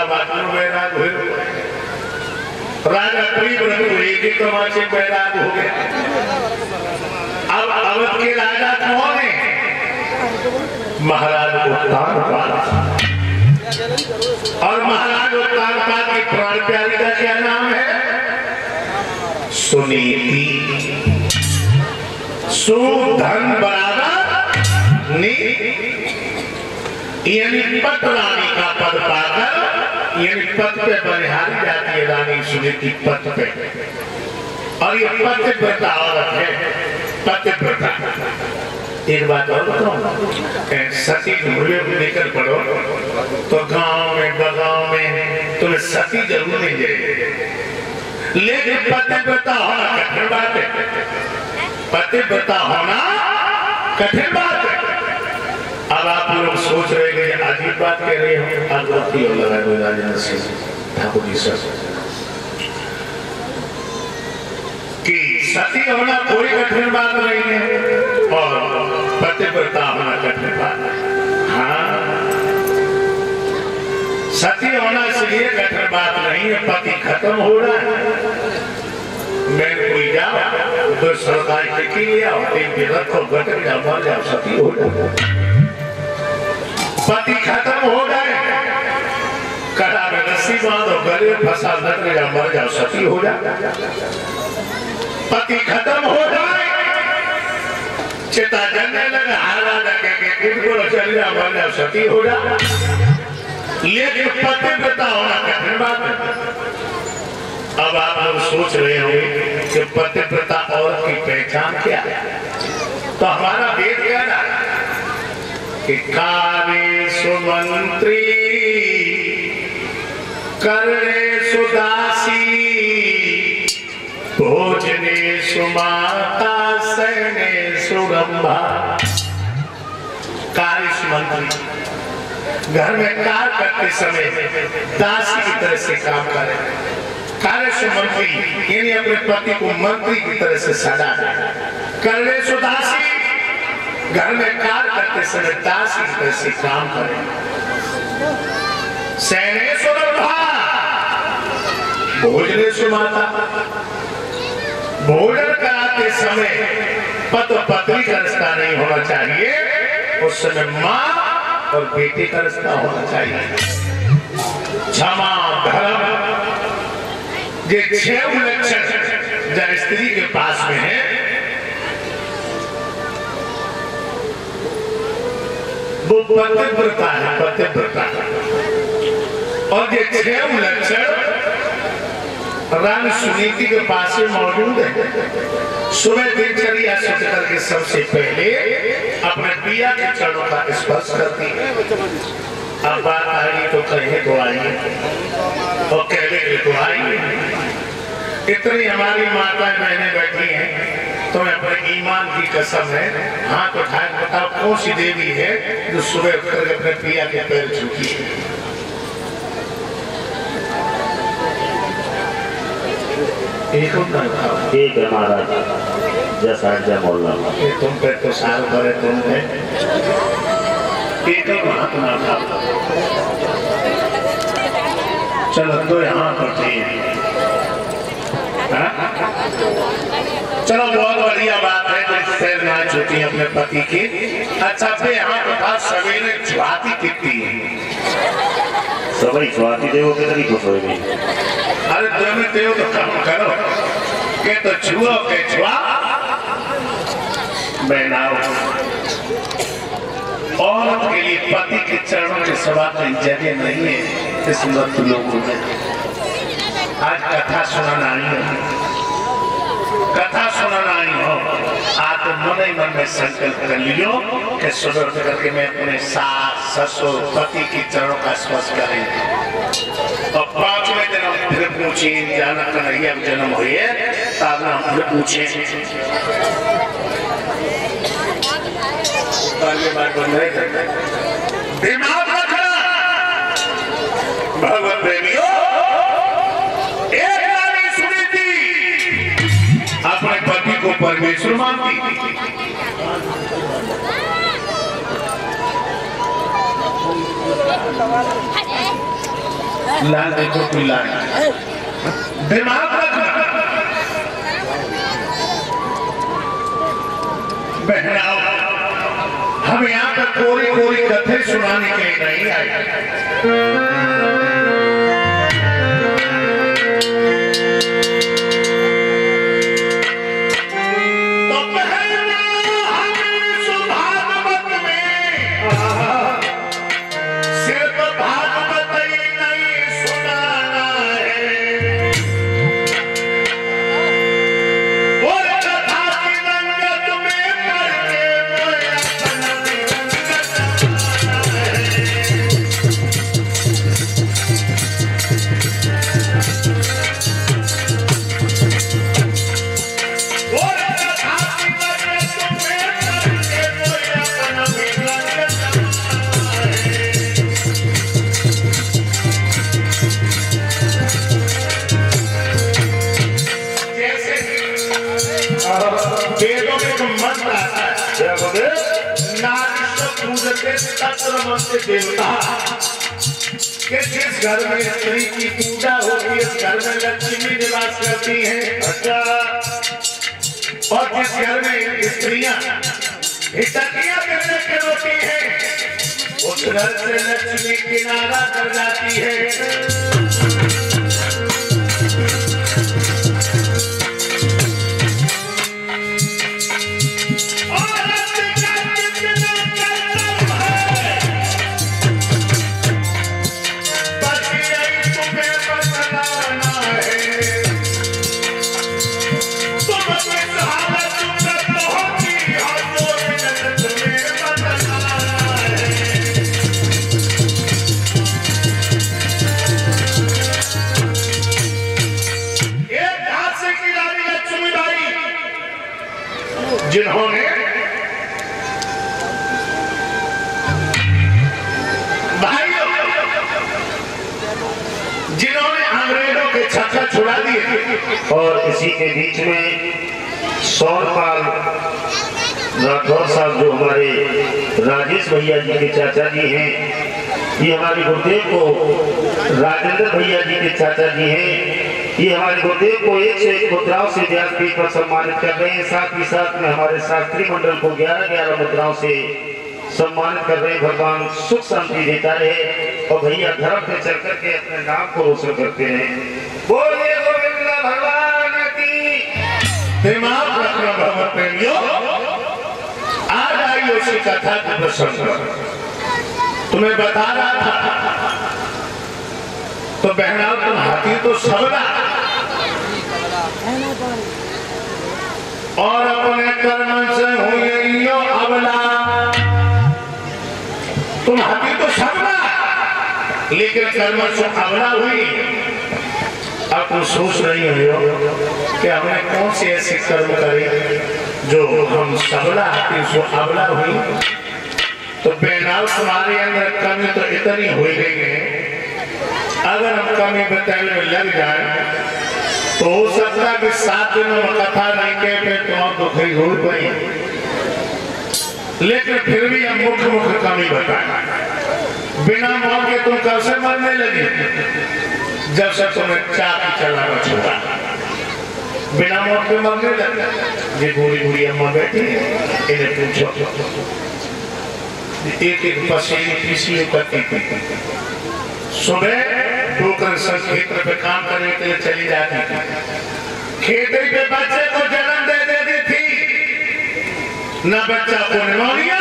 बैराग हुए, राजा प्रियव्रत हुए कि तमाचे बैराग हो गए। अब अवध के राजा कौन है? महाराज उत्तानपाद। और महाराज उत्तानपाद की प्राण प्यारी का क्या नाम है? सुनीति। सुधन बराबर नीति, यानी पद रानी का पद पाकर, यानी पद पे बलिहारी जाती है रानी सुनीति पद पे। और ये पतिव्रता औरत है, पतिव्रता। एक बात और बताऊं, सती ढूंढे लेकर पढ़ो तो गांव में बगाव में तुम्हें सती जरूर नहीं जाएगी, लेकिन पतिव्रता होना कठिन बात है। पतिव्रता होना कठिन बात है। अब आप लोग सोच रहे हैं अजीब बात कह रहे हो, आगोती और लगा दो राजेंद्र सिंह ठाकुर जी सर कि सती होना कोई कठिन बात नहीं है और पतिव्रता होना कठिन बात है। हाँ, सती होना इसलिए कठिन बात नहीं है, पति खत्म हो रहा है। मैं कोई जाओ तो सरकार टिकी लिया रखो घटक जाओ मर जाओ सती हो जाओ। पति खत्म हो गए, कड़ा में रस्सी बांधो, गले फंसा नट जाओ मर जाओ सती हो जाओ। पति खत्म हो जाए, चिता जलने लगे, हारा लगे कि चल जाओ मर जाओ सती हो जाओ। लेकिन पतिव्रता होना कठिन बात है। अब आप लोग सोच रहे होंगे कि पतिव्रता औरत की पहचान क्या है? तो हमारा वेद क्या है कि कार्य सुमंत्री करणे सुदासी भोजने सुमाता सहने सुरंभा। कार्य सुमंत्री घर में कार्य करते समय दासी की तरह से काम करे। कार्य सुमंत्री यानी अपने पति को मंत्री की तरह से सदा। करणे सुदासी घर में कार्य करते समय दासी की तरह से काम करे। सहने सुरंभा भोजने सुमाता भोजन कराते समय पति पत्नी का रिश्ता नहीं होना चाहिए, उस समय मां और बेटे का रिश्ता होना चाहिए। क्षमा धर्म ये 6 लक्षण जब स्त्री के पास में है वो पतिव्रता है, पतिव्रता। और ये 6 लक्षण रानी सुनीति के पास में मौजूद है। सुबह दिनचर्या सोच करके सबसे पहले अपने पिया के चरणों का स्पर्श करती है। अब बात आएगी तो कहे तो आएंगे और कहने के तो आएंगे। इतनी हमारी माताएं बहनें बैठी हैं, तो मैं अपने ईमान की कसम है हाथ उठाए बताओ कौन सी देवी है जो सुबह उठकर अपने पिया के पैर छूती है? एक है महाराज जैसा मोहल्ला तुम पे तो साल भरे तुम है एक महात्मा था। चलो तो यहाँ पर चलो बहुत बढ़िया बात है पैर ना छूती अपने पति की। अच्छा फिर यहाँ पर बात सवेरे छुआती कितनी है? सभी छुआती देवो कितनी खुश होगी। अरे तुम देव तो काम करो के तो छुओ के छुआ बनाओ। औरत के लिए पति के चरणों के सवा कोई जगह नहीं है इस वक्त लोगों में। आज कथा सुनाना आई हो, कथा सुनाना आई हो, आप मन ही मन में संकल्प कर लियो कि सुबह करके मैं अपने सास ससुर पति के चरणों का स्पर्श करेंगे। और 5वें जन्म फिर पूछे जाना कन्हैया जन्म हुए तब हम फिर पूछे दिमाग रखना भगवत प्रेमियों। एक रानी सुनीति अपने पति को परमेश्वर मानती थी। लाल देखो कोई लाल दिमाग रखना बहनाओ, हम यहाँ पर कोरी कोरी कथे सुनाने के लिए नहीं आए। देवता के जिस घर में स्त्री की पूजा होती है उस घर में लक्ष्मी निवास करती है। अच्छा, और जिस घर में स्त्रियां हिचकियां करने के रोती है उस घर से लक्ष्मी किनारा कर जाती है। जिन्होंने भाइयों जिन्होंने अंग्रेजों के छक्का छुड़ा दिए और इसी के बीच में सौरपाल राठौर साहब जो हमारे राजेश भैया जी के चाचा जी हैं, ये हमारे गुरुदेव को राजेंद्र भैया जी के चाचा जी हैं, ये हमारे गुरुदेव को 101 मुद्राओं से व्यासपीठ पर सम्मानित कर रहे हैं। साथ ही साथ में हमारे शास्त्री मंडल को 11-11 मुद्राओं से सम्मानित कर रहे हैं। भगवान सुख शांति देता रहे और भैया धर्म पे चल करके अपने नाम को रोशन करते हैं। बोलिए गोविंद भगवान की। दिमाग रखना भगवत प्रेमियों, आज आई उसी कथा के प्रसंग तुम्हें बता रहा था। तो बहना तुम हाथी तो सबला और अपने कर्म से हुई अबला। तुम हाथी तो सबला लेकिन कर्म से अबला हुई। अब तुम सोच रही हो कि हमने कौन से ऐसे कर्म करे जो हम सबला हाथी से अबला हुई। तो बेनाल तुम्हारे अंदर कमी तो इतनी हो गई है, अगर हम कमी बताने में लग जाए तो हो सकता है कि 7 दिनों में कथा नहीं कहते तो हम दुखी हो गई, लेकिन फिर भी हम मुख्य कमी बताए। बिना मौत के तुम कब से मरने लगे? जब से तुम्हें चाबी चलाना छोड़ा, बिना मौत के मरने लगे। ये बूढ़ी बूढ़ी अम्मा बैठी है, इन्हें पूछो, एक पसीने पीसी करती थी। सुबह टोकर क्षेत्र पे काम करने के लिए चली जाती थी। खेती पे बच्चे को जन्म दे देती थी, न बच्चा को निमोनिया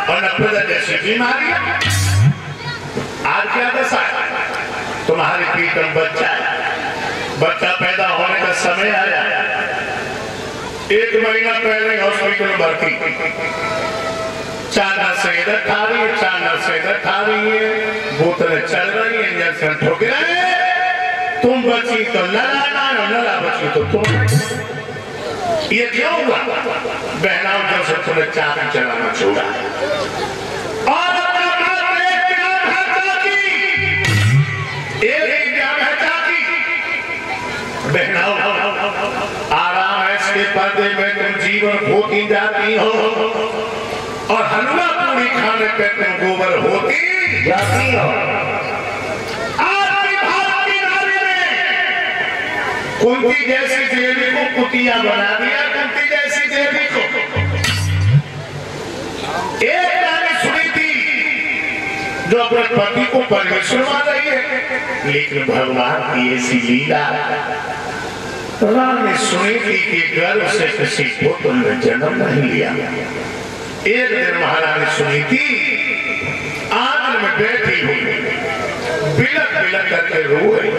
और न प्रदर जैसी बीमारियां। आज क्या दशा है? तुम्हारी पीठ में बच्चा है, बच्चा पैदा होने का समय आया, 1 महीना पहले हॉस्पिटल में भर्ती, 4 नर्सें इधर खा रही है, 4 नर्सें इधर खा रही है, बोतलें चल रही है, इंजेक्शन ठोक रहे हैं। तुम बची तो लड़ाना और लड़ा बची तो तुम। ये क्यों हुआ? बहनाओं जब से तुम्हें चाबी चलाना छोड़ा और अपना बाप एक नाम है चाकी, एक नाम है चाकी। बहनाओं आराम ऐसे के पर्दे में तुम जीवन खोती जाती हो और हलवा पूरी खाने पे तुम गोबर होती जाती हो। आज कुंती जैसी देवी को कुतिया बना दिया, कुंती जैसी देवी को। एक रानी सुनी थी जो अपने पति को परमेश्वर मान रही है, लेकिन भगवान की ऐसी लीला। रानी सुनी थी कि गर्भ से किसी पुत्र ने जन्म नहीं लिया। एक दिन महारानी सुनी थी आंगन में बैठी हुई बिलक बिलक करके रो रही।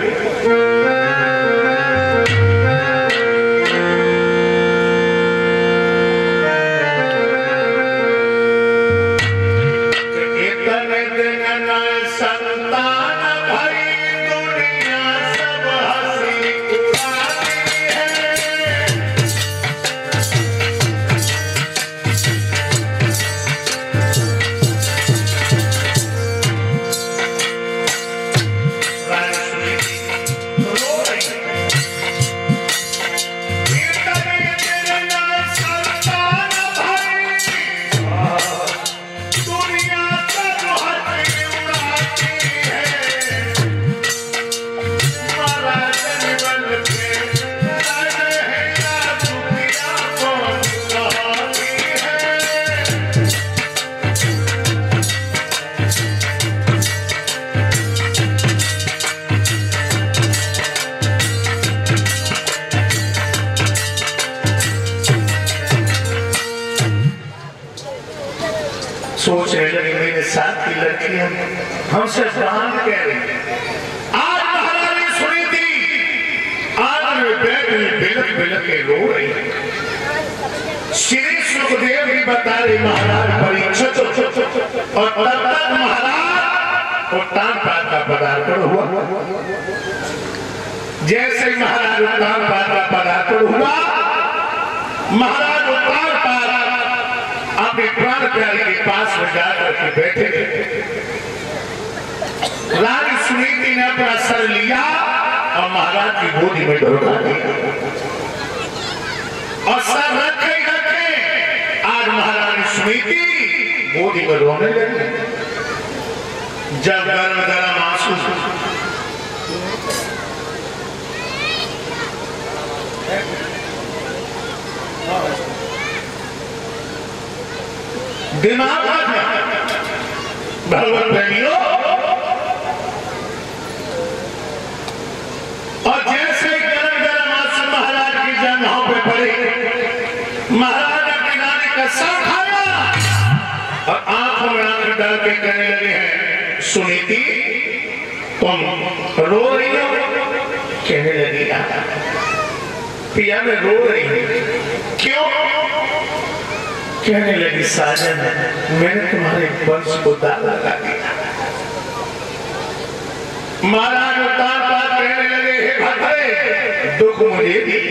सोचने लगे मेरे साथ की लड़कियां हमसे बहान कह रही। आज महारानी सुनी थी आंगन में बैठी बिलक बिलक के रो रही। श्री सुखदेव भी बता रहे महाराज परीक्षित, और तब तक महाराज उत्तान पाद का पदार्पण हुआ। जैसे महाराज उत्तान पाद का पदार्पण हुआ, महाराज उत्तान पाद अपने प्राण प्यारे के पास में जाकर के बैठे। रानी सुनीति ने अपना सर लिया और महाराज की गोदी में ढुका दिया और सर रखे रखे आज महारानी सुनीति गोदी में रोने लगी। जब गर्म गर्म आंसू दिमाग भगवत प्रेमियों, और जैसे गरम गरम आंसू महाराज की जंघों पे पड़े, महाराज ने किनारे का सर खाया और आंखों में आंख डाल के कहने लगे हैं सुनीति तुम रो रही हो? कहने लगी पिया मैं रो रही हूं। क्यों? कहने लगी साजन मैंने तुम्हारे वंश को दाग लगा दिया। महाराज उत्तान पाद कहने लगे हे भद्रे दुख मुझे दिए।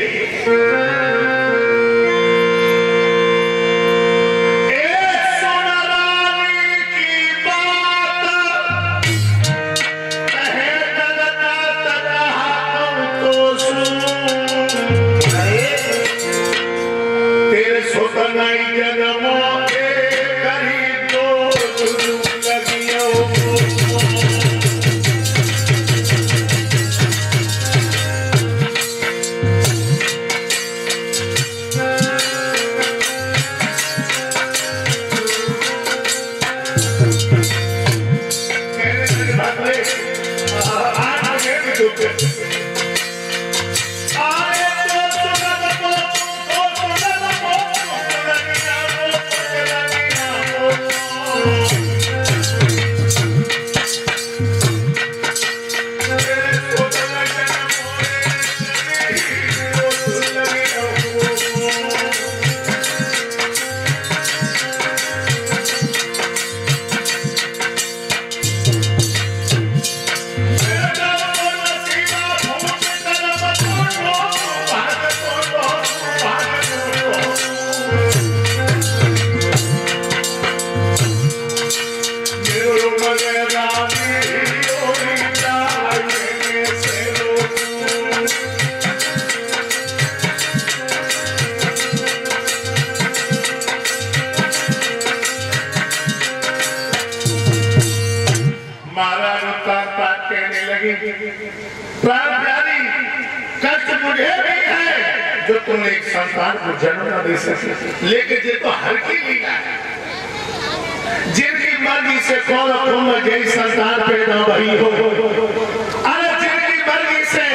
कष्ट मुझे भी है जो तुमने एक संतान को जन्म न दे सके, लेकिन ये तो हर की लीला है। जिनकी मर्जी से कौन जय संतान पैदा भई हो, अरे जिनकी मर्जी से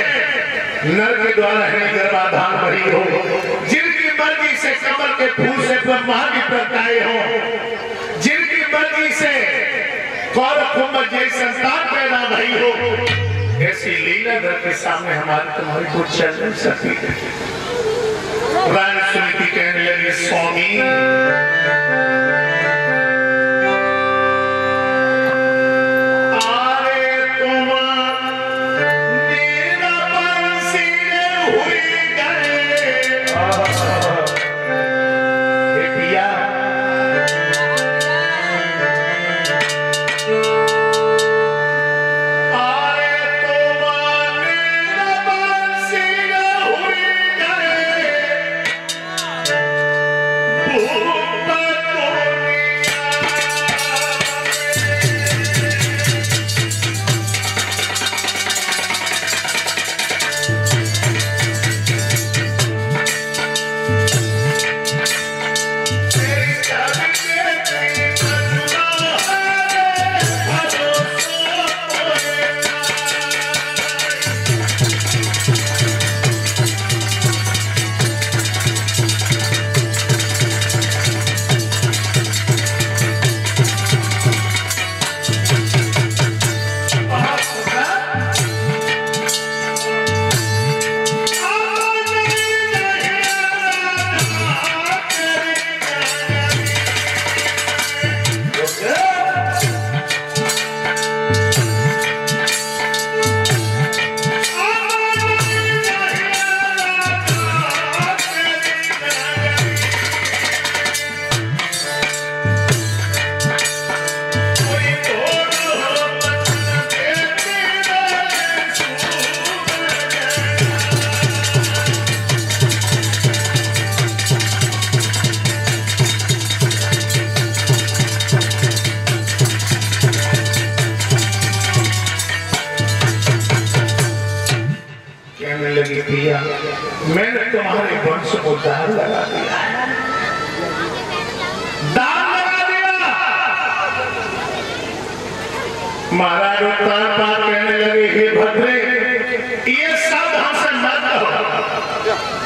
नर के द्वारा है गर्भाधान भरी हो, जिनकी मर्जी से कमल के फूल से ब्रह्मा भी प्रगटाए हो, जिनकी मर्जी से कौन जय संतान पैदा भई हो, ऐसी लीला दर के सामने हमारी तुम्हारी को चल नहीं सकती। रानी सुनीति कहने लगी, स्वामी मैंने तुम्हारे वंश को दाग लगा दिया है, दाग लगा दिया। महाराज उत्तर पार कहने लगे, हे भद्रे, ये शब्द हमसे मत कहो,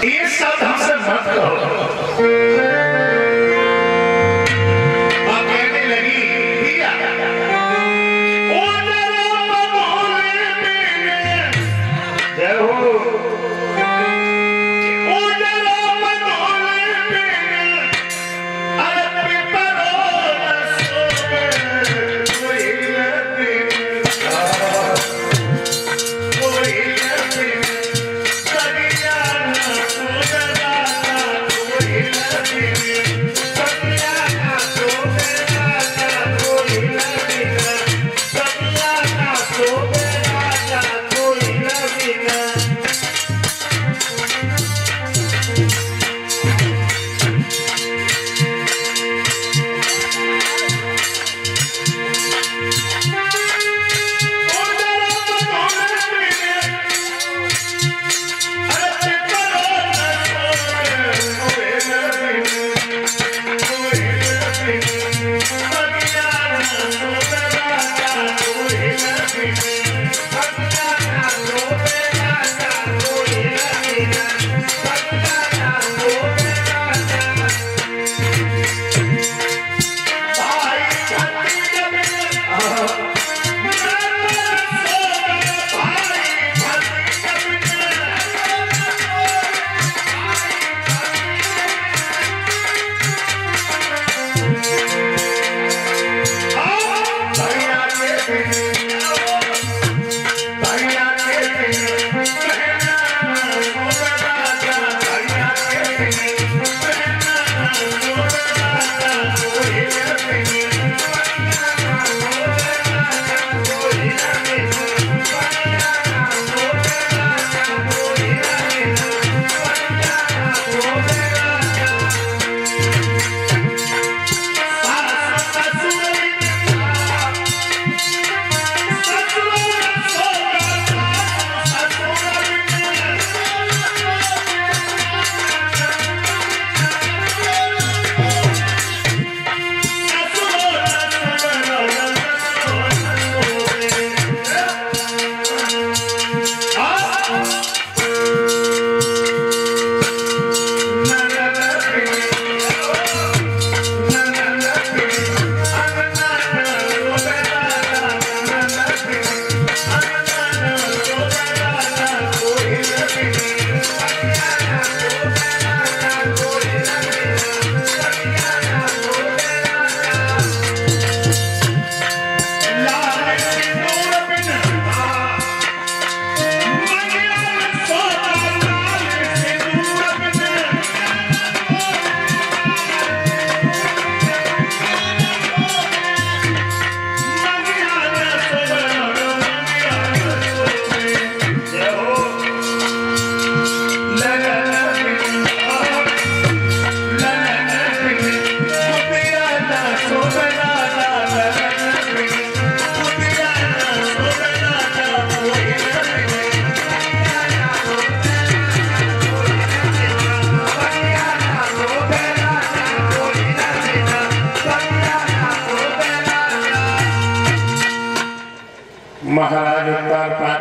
ये शब्द हमसे मत कहो। और कहने लगी, भैया जय हो Yeah.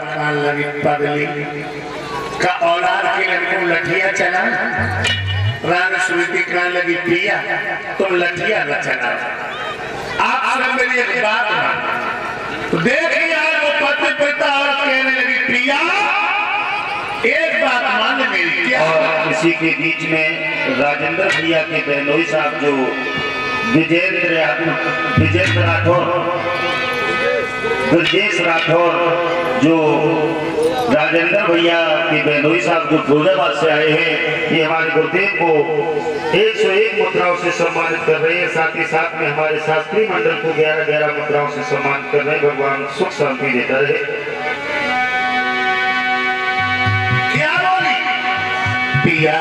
कान लगी पगली का औलाद के लड़कों लठिया चला रान स्मृति कान लगी पिया तुम लठिया न चला। आप सब मेरी एक बात तो देखिए यार वो पति पिता और कहने लगी पिया एक बात मान मेरी क्या। और इसी के बीच में राजेंद्र भैया के बहनोई साहब जो विजेंद्र राठौर जो राजेंद्र भैया के बहनोई साहब जो फिरोजाबाद से आए हैं, ये हमारे गुरुदेव को 101 मुद्राओं से सम्मानित कर रहे हैं। साथ ही साथ में हमारे शास्त्रीय मंडल को 11-11 मुद्राओं से सम्मानित कर रहे हैं। भगवान सुख शांति देता रहे। क्या बोली पिया